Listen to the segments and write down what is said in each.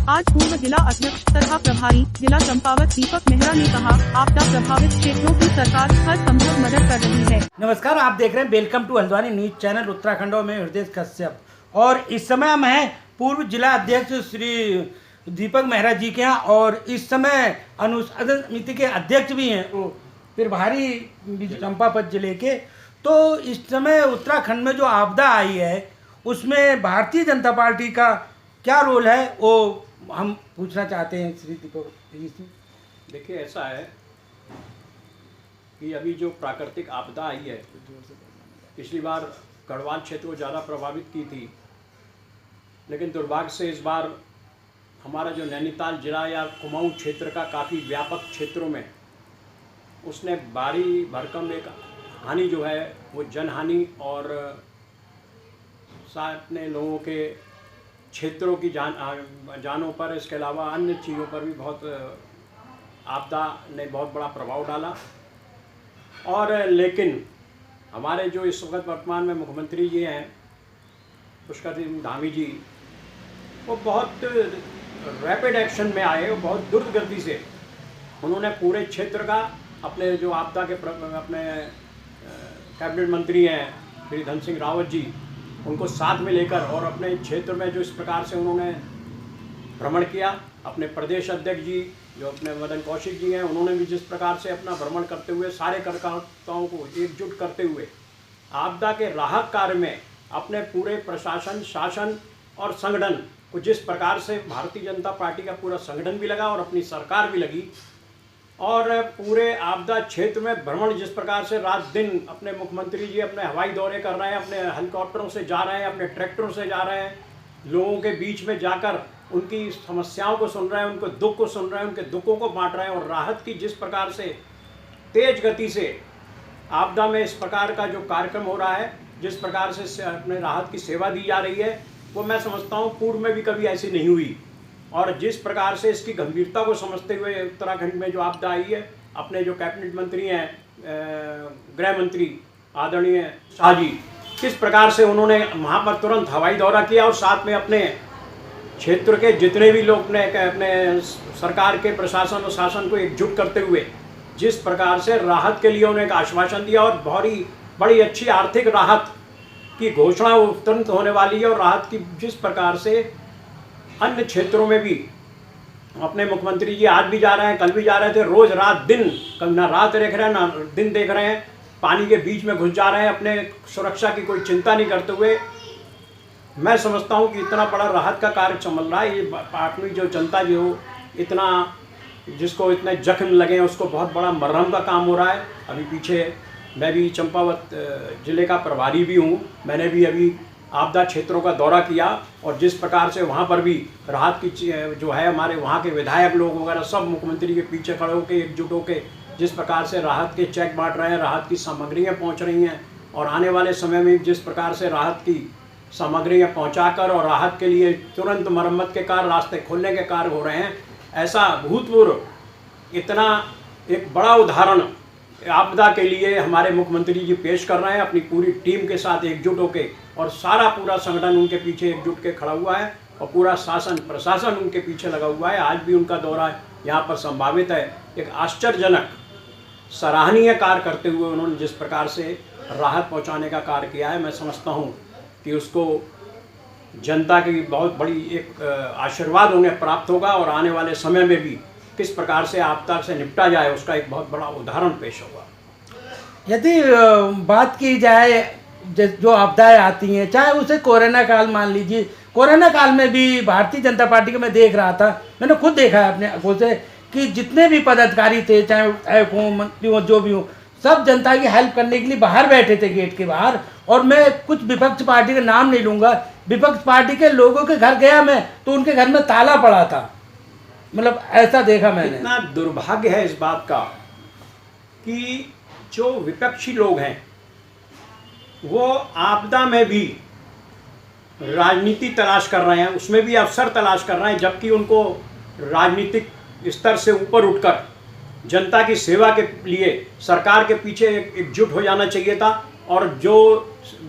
आज पूर्व जिला अध्यक्ष तथा प्रभारी जिला चंपावत दीपक मेहरा ने कहा, आपदा प्रभावित क्षेत्रों की सरकार हर संभव मदद कर रही है। नमस्कार, आप देख रहे हैं welcome to Haldwani news channel Uttarakhand में हृदय कश्यप। और इस समय हम हैं पूर्व जिला अध्यक्ष श्री दीपक मेहरा जी के यहाँ, और इस समय अनुशासन समिति के अध्यक्ष भी हैं वो प्रभारी चंपावत जिले के। तो इस समय उत्तराखंड में जो आपदा आई है उसमें भारतीय जनता पार्टी का क्या रोल है, वो हम पूछना चाहते हैं श्री दीपक जी से। देखिए, ऐसा है कि अभी जो प्राकृतिक आपदा आई है, पिछली बार गढ़वाल क्षेत्र को ज़्यादा प्रभावित की थी, लेकिन दुर्भाग्य से इस बार हमारा जो नैनीताल जिला या कुमाऊं क्षेत्र का काफ़ी व्यापक क्षेत्रों में उसने भारी भरकम एक हानि जो है वो जनहानि और साथ में लोगों के क्षेत्रों की जानों पर, इसके अलावा अन्य चीज़ों पर भी बहुत आपदा ने बहुत बड़ा प्रभाव डाला। और लेकिन हमारे जो इस वक्त वर्तमान में मुख्यमंत्री जी हैं पुष्कर सिंह धामी जी, वो बहुत रैपिड एक्शन में आए, वो बहुत द्रुत गति से उन्होंने पूरे क्षेत्र का अपने जो आपदा के अपने कैबिनेट मंत्री हैं श्री धन सिंह रावत जी, उनको साथ में लेकर और अपने क्षेत्र में जो इस प्रकार से उन्होंने भ्रमण किया, अपने प्रदेश अध्यक्ष जी जो अपने मदन कौशिक जी हैं, उन्होंने भी जिस प्रकार से अपना भ्रमण करते हुए सारे कार्यकर्ताओं को एकजुट करते हुए आपदा के राहत कार्य में अपने पूरे प्रशासन, शासन और संगठन को जिस प्रकार से भारतीय जनता पार्टी का पूरा संगठन भी लगा और अपनी सरकार भी लगी, और पूरे आपदा क्षेत्र में भ्रमण जिस प्रकार से रात दिन अपने मुख्यमंत्री जी अपने हवाई दौरे कर रहे हैं, अपने हेलीकॉप्टरों से जा रहे हैं, अपने ट्रैक्टरों से जा रहे हैं, लोगों के बीच में जाकर उनकी समस्याओं को सुन रहे हैं, उनके दुख को सुन रहे हैं, उनके दुखों को बांट रहे हैं, और राहत की जिस प्रकार से तेज गति से आपदा में इस प्रकार का जो कार्यक्रम हो रहा है, जिस प्रकार से अपने राहत की सेवा दी जा रही है, वो मैं समझता हूँ पूर्व में भी कभी ऐसी नहीं हुई। और जिस प्रकार से इसकी गंभीरता को समझते हुए उत्तराखंड में जो आपदा आई है, अपने जो कैबिनेट मंत्री हैं गृह मंत्री आदरणीय शाह जी, किस प्रकार से उन्होंने वहाँ पर तुरंत हवाई दौरा किया और साथ में अपने क्षेत्र के जितने भी लोग अपने सरकार के प्रशासन और शासन को एकजुट करते हुए जिस प्रकार से राहत के लिए उन्हें एक आश्वासन दिया, और बहुत बड़ी अच्छी आर्थिक राहत की घोषणा तुरंत होने वाली है। और राहत की जिस प्रकार से अन्य क्षेत्रों में भी अपने मुख्यमंत्री जी आज भी जा रहे हैं, कल भी जा रहे थे, रोज रात दिन, कल ना रात देख रहे हैं ना दिन देख रहे हैं, पानी के बीच में घुस जा रहे हैं, अपने सुरक्षा की कोई चिंता नहीं करते हुए। मैं समझता हूं कि इतना बड़ा राहत का कार्य चल रहा है, ये अपनी जो जनता जो इतना जिसको इतने जख्म लगे हैं उसको बहुत बड़ा मरहम का काम हो रहा है। अभी पीछे मैं भी चंपावत जिले का प्रभारी भी हूँ, मैंने भी अभी आपदा क्षेत्रों का दौरा किया, और जिस प्रकार से वहाँ पर भी राहत की जो है हमारे वहाँ के विधायक लोग वगैरह सब मुख्यमंत्री के पीछे खड़े होकर एकजुट होकर जिस प्रकार से राहत के चेक बांट रहे हैं, राहत की सामग्रियाँ पहुँच रही हैं, और आने वाले समय में जिस प्रकार से राहत की सामग्रियाँ पहुँचाकर और राहत के लिए तुरंत मरम्मत के कार्य, रास्ते खोलने के कार्य हो रहे हैं। ऐसा भूतपूर्व इतना एक बड़ा उदाहरण आपदा के लिए हमारे मुख्यमंत्री जी पेश कर रहे हैं, अपनी पूरी टीम के साथ एकजुट होकर, और सारा पूरा संगठन उनके पीछे एकजुट के खड़ा हुआ है, और पूरा शासन प्रशासन उनके पीछे लगा हुआ है। आज भी उनका दौरा यहाँ पर संभावित है। एक आश्चर्यजनक सराहनीय कार्य करते हुए उन्होंने जिस प्रकार से राहत पहुँचाने का कार्य किया है, मैं समझता हूँ कि उसको जनता की बहुत बड़ी एक आशीर्वाद उन्हें प्राप्त होगा, और आने वाले समय में भी किस प्रकार से आपदा से निपटा जाए उसका एक बहुत बड़ा उदाहरण पेश होगा। यदि बात की जाए जो आपदाएं आती हैं, चाहे उसे कोरोना काल मान लीजिए, कोरोना काल में भी भारतीय जनता पार्टी को मैं देख रहा था, मैंने खुद देखा है अपने आंखों से कि जितने भी पदाधिकारी थे, चाहे विधायक हों, मंत्री हों, जो भी हों, सब जनता की हेल्प करने के लिए बाहर बैठे थे गेट के बाहर। और मैं कुछ विपक्ष पार्टी का नाम नहीं लूँगा, विपक्ष पार्टी के लोगों के घर गया मैं तो उनके घर में ताला पड़ा था, मतलब ऐसा देखा मैंने। इतना दुर्भाग्य है इस बात का कि जो विपक्षी लोग हैं वो आपदा में भी राजनीति तलाश कर रहे हैं, उसमें भी अवसर तलाश कर रहे हैं, जबकि उनको राजनीतिक स्तर से ऊपर उठकर जनता की सेवा के लिए सरकार के पीछे एकजुट हो जाना चाहिए था। और जो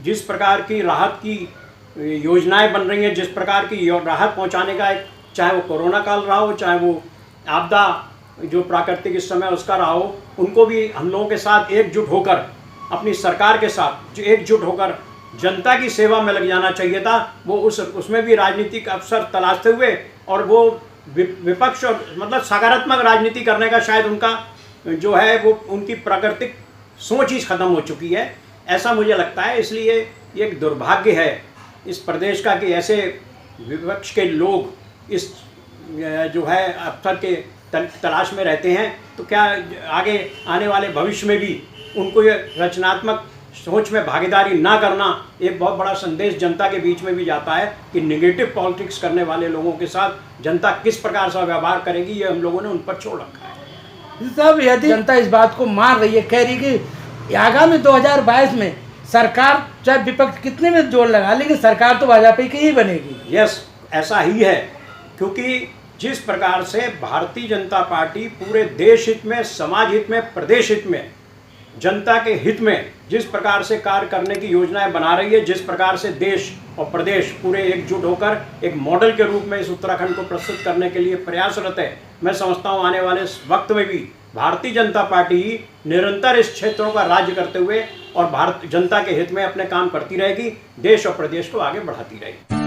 जिस प्रकार की राहत की योजनाएं बन रही हैं, जिस प्रकार की राहत पहुंचाने का एक चाहे वो कोरोना काल रहा हो, चाहे वो आपदा जो प्राकृतिक इस समय उसका रहा हो, उनको भी हम लोगों के साथ एकजुट होकर, अपनी सरकार के साथ जो एकजुट होकर जनता की सेवा में लग जाना चाहिए था। वो उसमें भी राजनीतिक अवसर तलाशते हुए, और वो विपक्ष और मतलब सकारात्मक राजनीति करने का शायद उनका जो है वो उनकी प्राकृतिक सोच ही खत्म हो चुकी है, ऐसा मुझे लगता है। इसलिए ये एक दुर्भाग्य है इस प्रदेश का कि ऐसे विपक्ष के लोग इस जो है अवसर के तलाश में रहते हैं। तो क्या आगे आने वाले भविष्य में भी उनको ये रचनात्मक सोच में भागीदारी ना करना एक बहुत बड़ा संदेश जनता के बीच में भी जाता है कि नेगेटिव पॉलिटिक्स करने वाले लोगों के साथ जनता किस प्रकार से व्यवहार करेगी, ये हम लोगों ने उन पर छोड़ रखा है। सब यदि जनता इस बात को मान रही है, कह रही कि आगामी 2022 में सरकार चाहे विपक्ष कितने में जोर लगा, लेकिन सरकार तो भाजपा की ही बनेगी। यस, ऐसा ही है, क्योंकि जिस प्रकार से भारतीय जनता पार्टी पूरे देश हित में, समाज हित में, प्रदेश हित में, जनता के हित में जिस प्रकार से कार्य करने की योजनाएं बना रही है, जिस प्रकार से देश और प्रदेश पूरे एकजुट होकर एक मॉडल के रूप में इस उत्तराखंड को प्रस्तुत करने के लिए प्रयासरत है, मैं समझता हूं आने वाले इस वक्त में भी भारतीय जनता पार्टी ही निरंतर इस क्षेत्रों का राज्य करते हुए और भारत जनता के हित में अपने काम करती रहेगी, देश और प्रदेश को आगे बढ़ाती रहेगी।